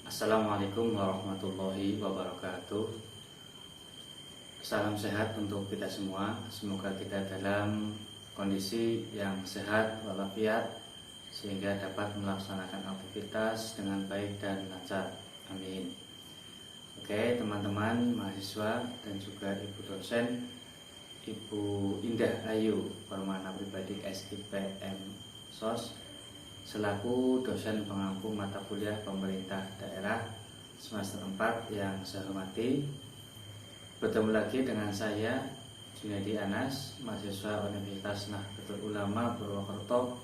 Assalamualaikum warahmatullahi wabarakatuh. Salam sehat untuk kita semua. Semoga kita dalam kondisi yang sehat walafiat sehingga dapat melaksanakan aktivitas dengan baik dan lancar. Amin. Oke, teman-teman mahasiswa dan juga ibu dosen, Ibu Indah Ayu Permana Pribadi SIPM SOS selaku dosen pengampu mata kuliah pemerintah daerah semester 4 yang saya hormati. Bertemu lagi dengan saya Junaidi Anas, mahasiswa Universitas Nahdlatul Ulama Purwokerto,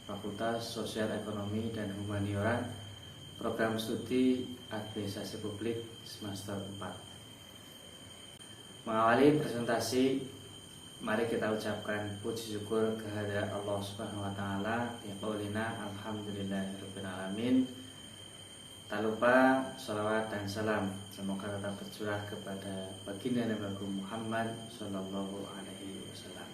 Fakultas Sosial Ekonomi dan Humaniora, program studi Administrasi Publik semester 4. Mengawali presentasi, mari kita ucapkan puji syukur kehadirat Allah Subhanahu wa taala bi qaulina alhamdulillahirabbil alamin. Tak lupa sholawat dan salam semoga tetap tercurah kepada baginda Nabi Muhammad sallallahu alaihi wasallam.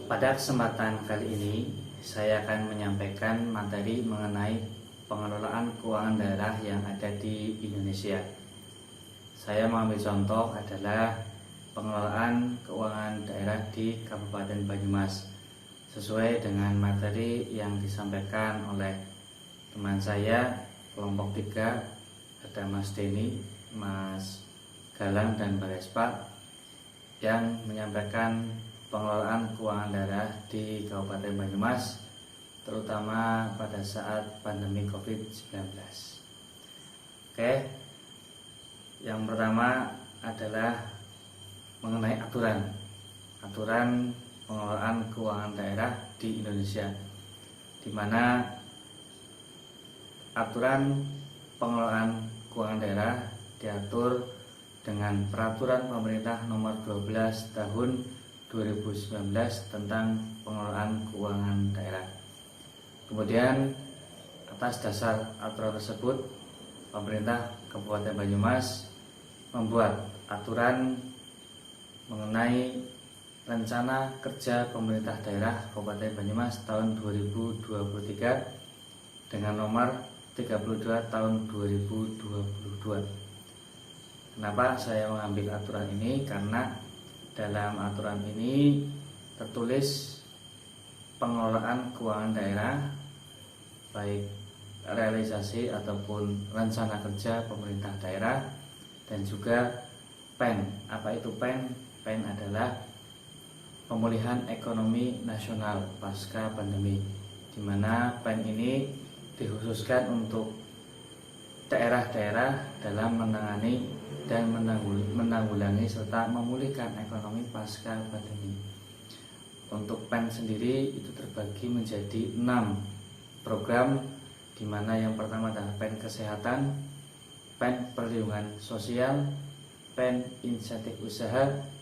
Pada kesempatan kali ini saya akan menyampaikan materi mengenai pengelolaan keuangan daerah yang ada di Indonesia. Saya mengambil contoh adalah pengelolaan keuangan daerah di Kabupaten Banyumas sesuai dengan materi yang disampaikan oleh teman saya kelompok 3, ada Mas Denny, Mas Galang dan Mbak Respa yang menyampaikan pengelolaan keuangan daerah di Kabupaten Banyumas terutama pada saat pandemi COVID-19. Oke, yang pertama adalah mengenai aturan pengelolaan keuangan daerah di Indonesia, di mana aturan pengelolaan keuangan daerah diatur dengan peraturan pemerintah nomor 12 tahun 2019 tentang pengelolaan keuangan daerah. Kemudian atas dasar aturan tersebut, pemerintah Kabupaten Banyumas membuat aturan mengenai rencana kerja pemerintah daerah Kabupaten Banyumas tahun 2023 dengan nomor 32 tahun 2022. Kenapa saya mengambil aturan ini? Karena dalam aturan ini tertulis pengelolaan keuangan daerah baik realisasi ataupun rencana kerja pemerintah daerah dan juga PEN. Apa itu PEN? PEN adalah pemulihan ekonomi nasional pasca pandemi, di mana PEN ini dikhususkan untuk daerah-daerah dalam menangani dan menanggulangi serta memulihkan ekonomi pasca pandemi. Untuk PEN sendiri itu terbagi menjadi 6 program, di mana yang pertama adalah PEN kesehatan, PEN perlindungan sosial, PEN insentif usaha,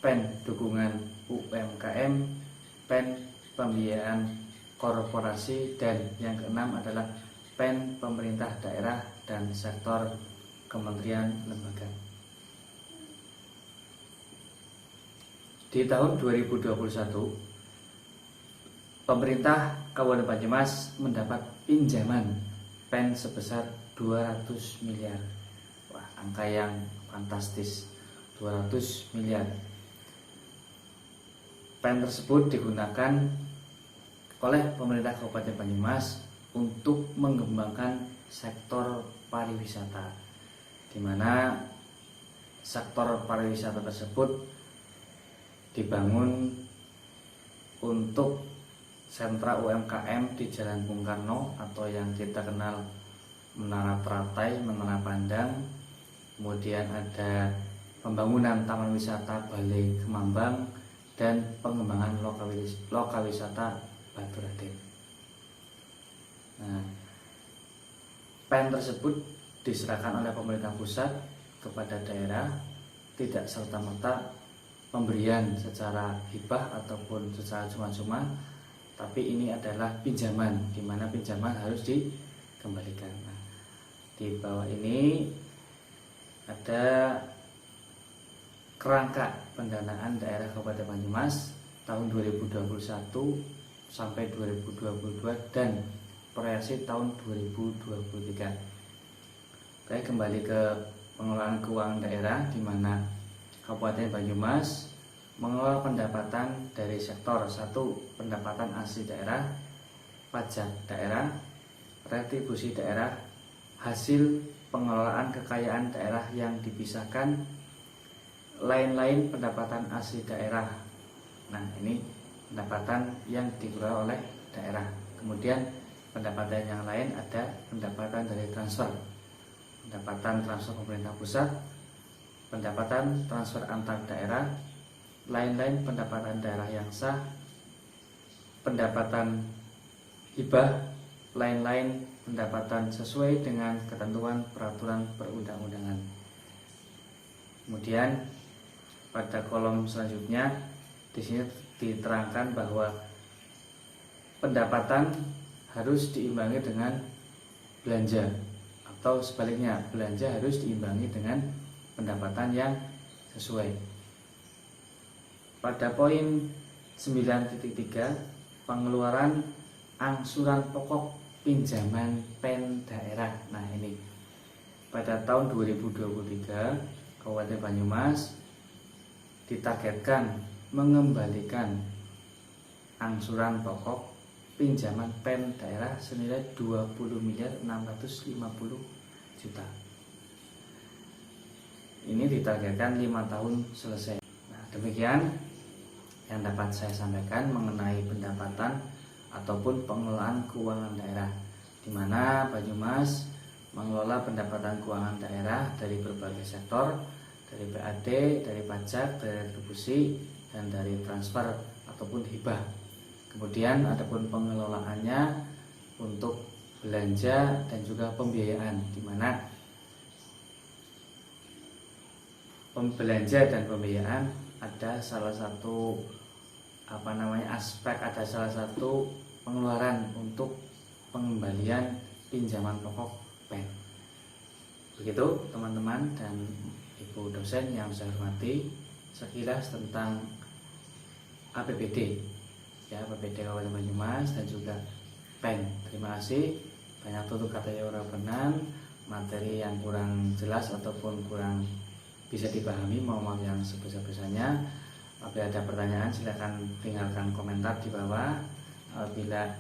PEN dukungan UMKM, PEN pembiayaan korporasi, dan yang keenam adalah PEN pemerintah daerah dan sektor kementerian lembaga. Di tahun 2021, pemerintah Kabupaten Banyumas mendapat pinjaman PEN sebesar 200 miliar. Wah, angka yang fantastis, 200 miliar. PEN tersebut digunakan oleh pemerintah Kabupaten Banyumas untuk mengembangkan sektor pariwisata, di mana sektor pariwisata tersebut dibangun untuk sentra UMKM di Jalan Bung Karno atau yang kita kenal Menara Teratai, Menara Pandang. Kemudian ada pembangunan Taman Wisata Balai Kemambang dan pengembangan lokal wisata Batu Raden. Nah, PEN tersebut diserahkan oleh pemerintah pusat kepada daerah, tidak serta-merta pemberian secara hibah ataupun secara cuma-cuma, tapi ini adalah pinjaman, di mana pinjaman harus dikembalikan. Nah, di bawah ini ada kerangka pendanaan daerah Kabupaten Banyumas tahun 2021 sampai 2022 dan proyeksi tahun 2023. Oke, kembali ke pengelolaan keuangan daerah, di mana Kabupaten Banyumas mengelola pendapatan dari sektor 1, pendapatan asli daerah, pajak daerah, retribusi daerah, hasil pengelolaan kekayaan daerah yang dipisahkan, lain-lain pendapatan asli daerah. Nah, ini pendapatan yang dikelola oleh daerah. Kemudian pendapatan yang lain ada pendapatan dari transfer, pendapatan transfer pemerintah pusat, pendapatan transfer antar daerah, lain-lain pendapatan daerah yang sah, pendapatan hibah, lain-lain pendapatan sesuai dengan ketentuan peraturan perundang-undangan. Kemudian pada kolom selanjutnya di sini diterangkan bahwa pendapatan harus diimbangi dengan belanja, atau sebaliknya belanja harus diimbangi dengan pendapatan yang sesuai. Pada poin 9.3, pengeluaran angsuran pokok pinjaman PEN daerah. Nah, ini pada tahun 2023 Kabupaten Banyumas ditargetkan mengembalikan angsuran pokok pinjaman PEN daerah senilai 20.650 juta. Ini ditargetkan 5 tahun selesai. Nah, demikian yang dapat saya sampaikan mengenai pendapatan ataupun pengelolaan keuangan daerah, di mana Banyumas mengelola pendapatan keuangan daerah dari berbagai sektor, dari PAD, dari pajak, dari retribusi, dan dari transfer ataupun hibah. Kemudian adapun pengelolaannya untuk belanja dan juga pembiayaan, di mana pembelanja dan pembiayaan ada salah satu aspek, ada salah satu pengeluaran untuk pengembalian pinjaman pokok PEN. Begitu teman-teman dan ibu dosen yang saya hormati, sekilas tentang APBD ya, APBD Kabupaten Banyumas dan juga PEN. Terima kasih. Banyak tutur kata yang benar, materi yang kurang jelas ataupun kurang bisa dipahami, mohon maaf yang sebesar-besarnya. Apabila ada pertanyaan silakan tinggalkan komentar di bawah. Apabila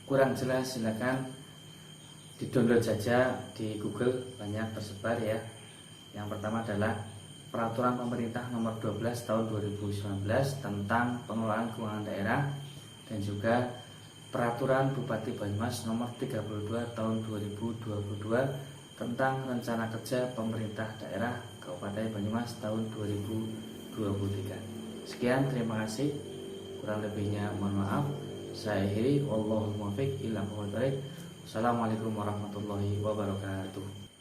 kurang jelas silakan di-download saja di Google, banyak tersebar ya. Yang pertama adalah Peraturan Pemerintah Nomor 12 Tahun 2019 tentang Pengelolaan Keuangan Daerah, dan juga Peraturan Bupati Banyumas Nomor 32 Tahun 2022 tentang Rencana Kerja Pemerintah Daerah Kabupaten Banyumas tahun 2023. Sekian, terima kasih. Kurang lebihnya mohon maaf. Saya akhiri, wallahu muwaffiq ila aqwamit thoriq. Assalamualaikum warahmatullahi wabarakatuh.